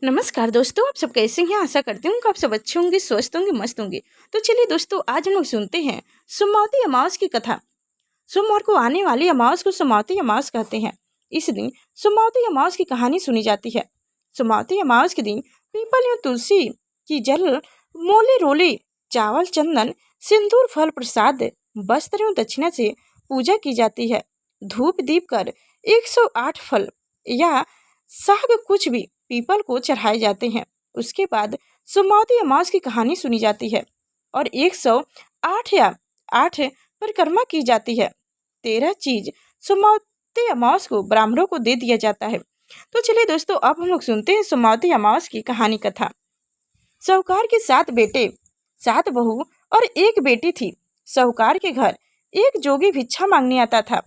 नमस्कार दोस्तों, आप सब कैसे हैं। आशा करती हूँ कि आप सब अच्छे होंगे, स्वस्थ होंगे, मस्त होंगे। तो चलिए दोस्तों, आज हम लोग सुनते हैं सोमवती अमावस की कथा। सोमवार को आने वाली अमावस को सोमवती अमावस कहते हैं। इस दिन सोमवती अमावस की कहानी सुनी जाती है। सोमवती अमावस के दिन पीपल एवं तुलसी की जल, मोले रोले, चावल, चंदन, सिंदूर, फल प्रसाद, वस्त्र एवं दक्षिणा से पूजा की जाती है। धूप दीप कर 108 फल या साग कुछ भी पीपल को चढ़ाए जाते हैं। उसके बाद सोमवती अमावस की कहानी सुनी जाती है और 108 या 8 परिक्रमा की जाती है। 13 चीज सोमवती अमावस को ब्राह्मणों को दे दिया जाता है। तो चलिए दोस्तों, अब हम लोग सुनते हैं सोमवती अमावस की कहानी कथा। साहूकार के 7 बेटे, 7 बहू और एक बेटी थी। साहूकार के घर एक जोगी भिक्षा मांगने आता था।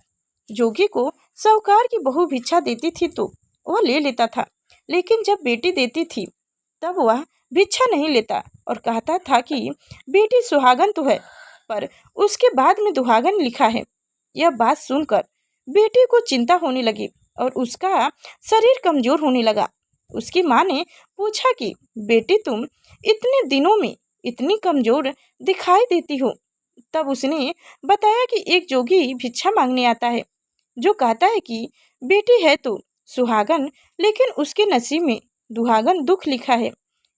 जोगी को साहूकार की बहू भिक्षा देती थी तो वह ले लेता था, लेकिन जब बेटी देती थी तब वह भिक्षा नहीं लेता और कहता था कि बेटी सुहागन तो है, पर उसके बाद में दुहागन लिखा है। यह बात सुनकर बेटी को चिंता होने लगी और उसका शरीर कमजोर होने लगा। उसकी माँ ने पूछा कि बेटी, तुम इतने दिनों में इतनी कमजोर दिखाई देती हो। तब उसने बताया कि एक जोगी भिक्षा मांगने आता है जो कहता है कि बेटी है तो सुहागन, लेकिन उसके नसीब में दुहागन दुख लिखा है।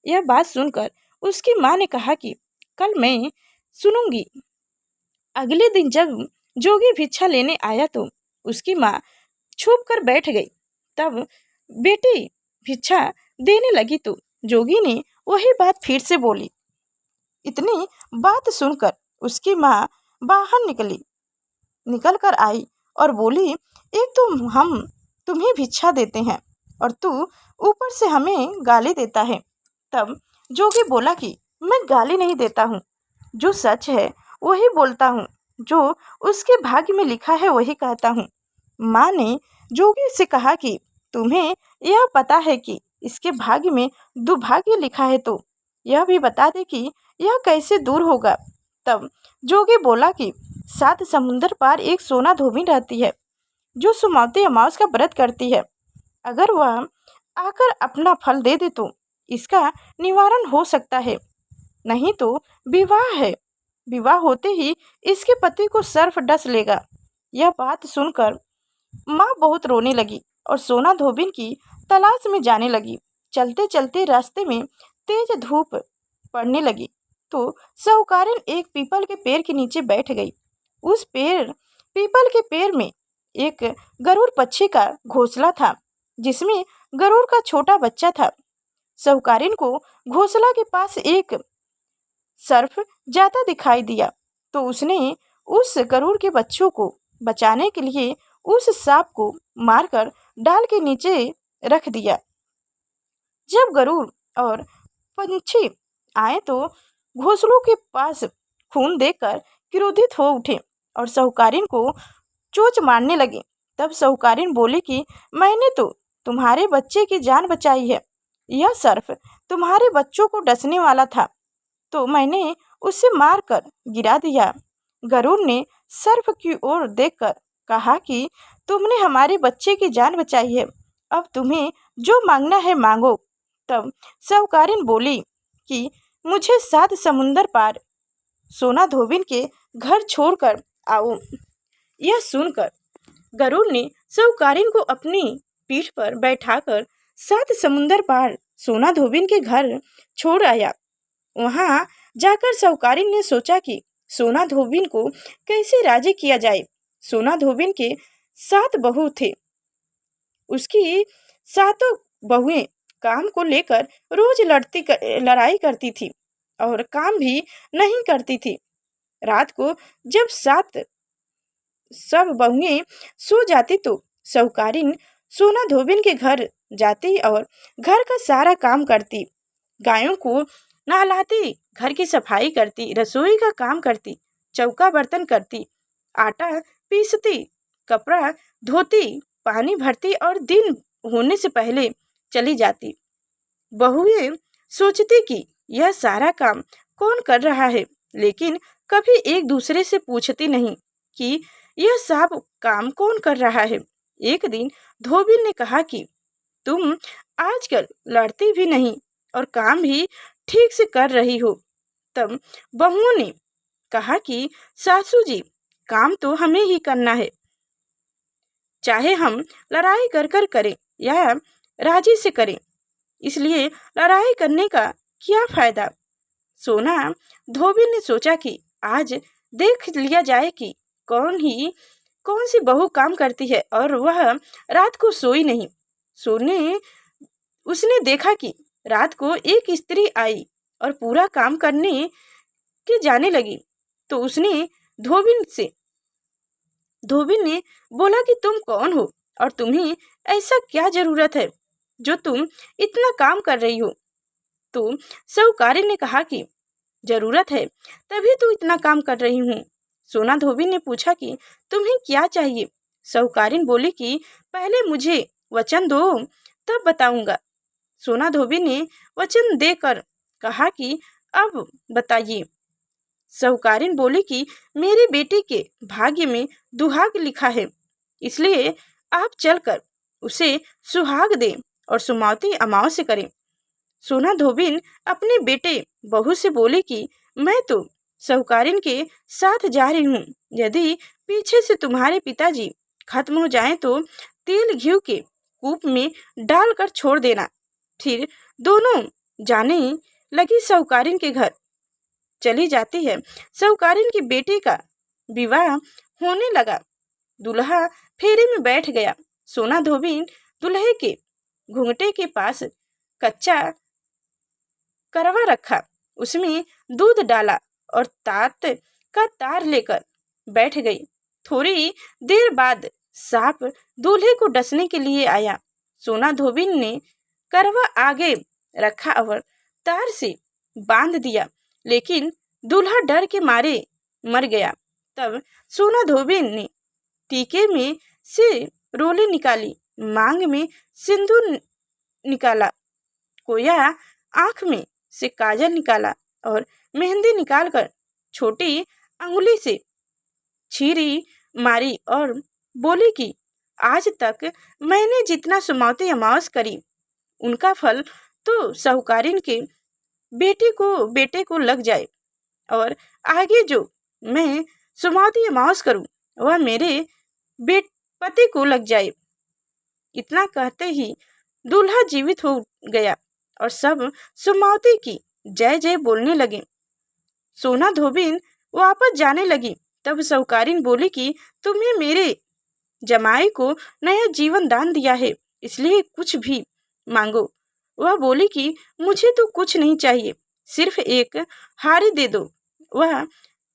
यह बात सुनकर उसकी माँ ने कहा कि कल मैं सुनूंगी। अगले दिन जब जोगी भिक्षा लेने आया तो उसकी माँ छुप कर बैठ गई। तब बेटी भिक्षा देने लगी तो जोगी ने वही बात फिर से बोली। इतनी बात सुनकर उसकी माँ बाहर निकल कर आई और बोली, एक तो हम तुम्हें भिक्षा देते हैं और तू ऊपर से हमें गाली देता है। तब जोगी बोला कि मैं गाली नहीं देता हूँ, जो सच है वही बोलता हूँ, जो उसके भाग्य में लिखा है वही कहता हूँ। माँ ने जोगी से कहा कि तुम्हें यह पता है कि इसके भाग्य में दुर्भाग्य लिखा है, तो यह भी बता दे कि यह कैसे दूर होगा। तब जोगी बोला कि 7 समुंदर पार एक सोना धोबी रहती है जो सोमवती अमावस का व्रत करती है। अगर वह आकर अपना फल दे दे तो इसका निवारण हो सकता है, नहीं तो विवाह है। विवाह होते ही इसके पति को सर्प डस लेगा। यह बात सुनकर माँ बहुत रोने लगी और सोना धोबिन की तलाश में जाने लगी। चलते चलते रास्ते में तेज धूप पड़ने लगी तो साहूकारिन एक पीपल के पेड़ के नीचे बैठ गई। उस पीपल के पेड़ में एक गरुड़ पक्षी का घोंसला था, जिसमें गरुड़ का छोटा बच्चा था। साहूकारिन को घोंसला के पास एक सर्प जाता दिखाई दिया तो उसने उस गरुड़ के बच्चों को बचाने के लिए उस सांप को मारकर डाल के नीचे रख दिया। जब गरुड़ और पंछी आए तो घोंसलों के पास खून देखकर क्रोधित हो उठे और साहूकारिन को चोंच मारने लगे। तब साहूकारिन बोली कि मैंने तो तुम्हारे बच्चे की जान बचाई है। यह सर्प तुम्हारे बच्चों को डसने वाला था तो मैंने उसे मारकर गिरा दिया। गरुड़ ने सर्प की ओर देखकर कहा कि तुमने हमारे बच्चे की जान बचाई है, अब तुम्हें जो मांगना है मांगो। तब साहूकारिन बोली कि मुझे 7 समुंदर पार सोना धोबिन के घर छोड़कर आओ। यह सुनकर गरुड़ ने साहूकारिन को अपनी पीठ पर बैठाकर 7 समुंदर पार सोना धोबिन के घर छोड़ आया। वहां जाकर साहूकारिन ने सोचा कि सोना धोबिन को कैसे राजी किया जाए। सोना धोबिन के 7 बहू थे। उसकी 7 बहुएं काम को लेकर रोज लड़ाई करती थी और काम भी नहीं करती थी। रात को जब सब बहुएं सो जाती तो साहूकारिन सोना धोबिन के घर जाती और घर का सारा काम करती। गायों को नहलाती, घर की सफाई करती, रसोई का काम करती, चौका बर्तन करती, आटा पीसती, कपड़ा धोती, पानी भरती और दिन होने से पहले चली जाती। बहुएं सोचती कि यह सारा काम कौन कर रहा है, लेकिन कभी एक दूसरे से पूछती नहीं कि यह सब काम कौन कर रहा है। एक दिन धोबिन ने कहा कि तुम आजकल लड़ती भी नहीं और काम भी ठीक से कर रही हो। तब बहुओं ने कहा कि सासू जी, काम तो हमें ही करना है, चाहे हम लड़ाई कर कर करें या राजी से करें, इसलिए लड़ाई करने का क्या फायदा। सोना धोबी ने सोचा कि आज देख लिया जाए कि कौन सी बहू काम करती है और वह रात को सोई नहीं। सोने उसने देखा कि रात को एक स्त्री आई और पूरा काम करने के जाने लगी। तो उसने धोबी ने बोला कि तुम कौन हो और तुम्हें ऐसा क्या जरूरत है जो तुम इतना काम कर रही हो। तो साहूकारी ने कहा कि जरूरत है तभी तो इतना काम कर रही हूँ। सोना धोबी ने पूछा कि तुम्हें क्या चाहिए। साहूकारिन बोली कि पहले मुझे वचन दो, तब बताऊंगा। सोना धोबी ने वचन देकर कहा कि अब बताइए। साहूकारिन बोली कि मेरे बेटे के भाग्य में दुहाग लिखा है, इसलिए आप चलकर उसे सुहाग दें और सुमावती अमावस्या करें। सोना धोबिन अपने बेटे बहू से बोली कि मैं तो साहूकारिन के साथ जा रही हूँ, यदि पीछे से तुम्हारे पिताजी खत्म हो जाएं तो तेल घी के कूप में डालकर छोड़ देना। फिर दोनों जाने लगी साहूकारिन के घर। चली जाती है। साहूकारिन के बेटे का विवाह होने लगा। दूल्हा फेरे में बैठ गया। सोना धोबिन दूल्हे के घूंघटे के पास कच्चा करवा रखा, उसमें दूध डाला और तात का तार लेकर बैठ गई। थोड़ी देर बाद सांप दूल्हे को डसने के लिए आया। सोना धोबिन ने करवा आगे रखा और तार से बांध दिया, लेकिन दूल्हा डर के मारे मर गया। तब सोना धोबिन ने टीके में से रोली निकाली, मांग में सिंदूर निकाला, कोया आंख में से काजल निकाला और मेहंदी निकालकर छोटी अंगुली से छीरी मारी और बोली कि आज तक मैंने जितना सुमावती अमावस करी, उनका फल तो साहूकारिन के बेटे को लग जाए और आगे जो मैं सुमावती अमावस करूं वह मेरे पति को लग जाए। इतना कहते ही दूल्हा जीवित हो गया और सब सुमावती की जय जय बोलने लगे। सोना धोबिन वापस जाने लगी। तब साहूकारिन बोली कि तुम्हें मेरे जमाई को नया जीवन दान दिया है, इसलिए कुछ भी मांगो। वह बोली कि मुझे तो कुछ नहीं चाहिए, सिर्फ एक हारी दे दो। वह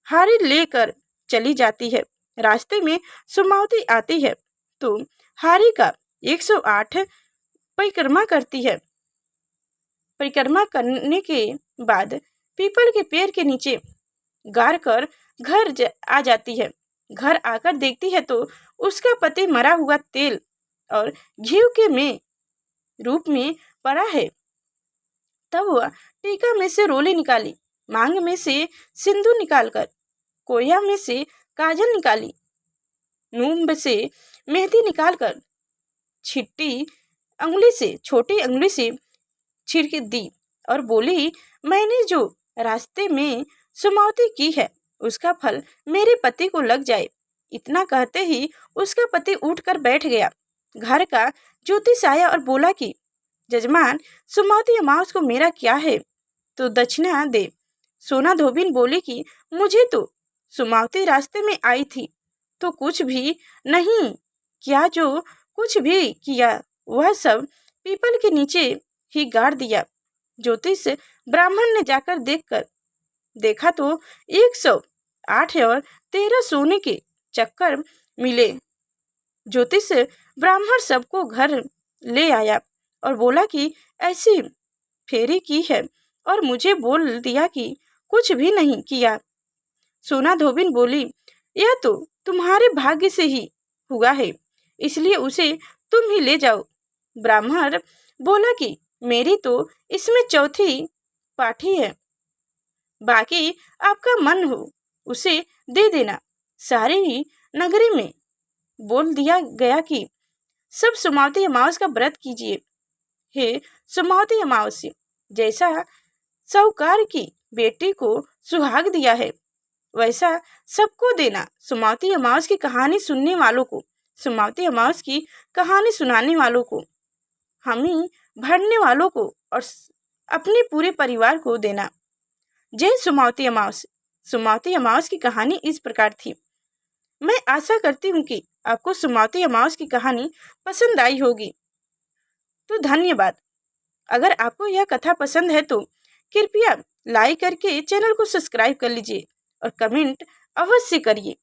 हारी लेकर चली जाती है। रास्ते में सुमावती आती है तो हारी का 108 परिक्रमा करती है। परिक्रमा करने के बाद पीपल के पेड़ के नीचे गाड़ कर घर आ जाती है। घर आकर देखती है तो उसका पति मरा हुआ तेल और घी के में रूप में पड़ा है। तब वह टीका में से रोली निकाली, मांग में से सिंदूर निकालकर, कोया में से काजल निकाली, नूम से मेहंदी निकालकर छोटी अंगुली से छिड़क दी और बोली, मैंने जो रास्ते में सुमावती की है उसका फल मेरे पति को लग जाए। इतना कहते ही उसका पति उठकर बैठ गया। घर का ज्योतिष आया और बोला कि जजमान, सुमावती अमावस को मेरा क्या है तो दक्षिणा दे। सोना धोबिन बोली कि मुझे तो सुमावती रास्ते में आई थी तो कुछ भी नहीं किया, जो कुछ भी किया वह सब पीपल के नीचे ही गाड़ दिया। ज्योतिष ब्राह्मण ने जाकर देखा तो 108 और 13 सोने के चक्कर मिले। ज्योतिष ब्राह्मण सबको घर ले आया और बोला कि ऐसी फेरी की है और मुझे बोल दिया कि कुछ भी नहीं किया। सोना धोबिन बोली, यह तो तुम्हारे भाग्य से ही हुआ है, इसलिए उसे तुम ही ले जाओ। ब्राह्मण बोला कि मेरी तो इसमें चौथी पाठी है, बाकी आपका मन हो उसे दे देना। सारे ही नगरी में बोल दिया गया कि सब सुमावती अमावस का व्रत कीजिए। हे सुमावती अमावस्या, जैसा साहूकार की बेटी को सुहाग दिया है वैसा सबको देना। सुमावती अमावस की कहानी सुनने वालों को, सुमावती अमावस की कहानी सुनाने वालों को, हमें भरने वालों को और अपने पूरे परिवार को देना। जय सुमावती अमावस। सुमावती अमावस की कहानी इस प्रकार थी। मैं आशा करती हूँ कि आपको सुमावती अमावस की कहानी पसंद आई होगी। तो धन्यवाद। अगर आपको यह कथा पसंद है तो कृपया लाइक करके चैनल को सब्सक्राइब कर लीजिए और कमेंट अवश्य करिए।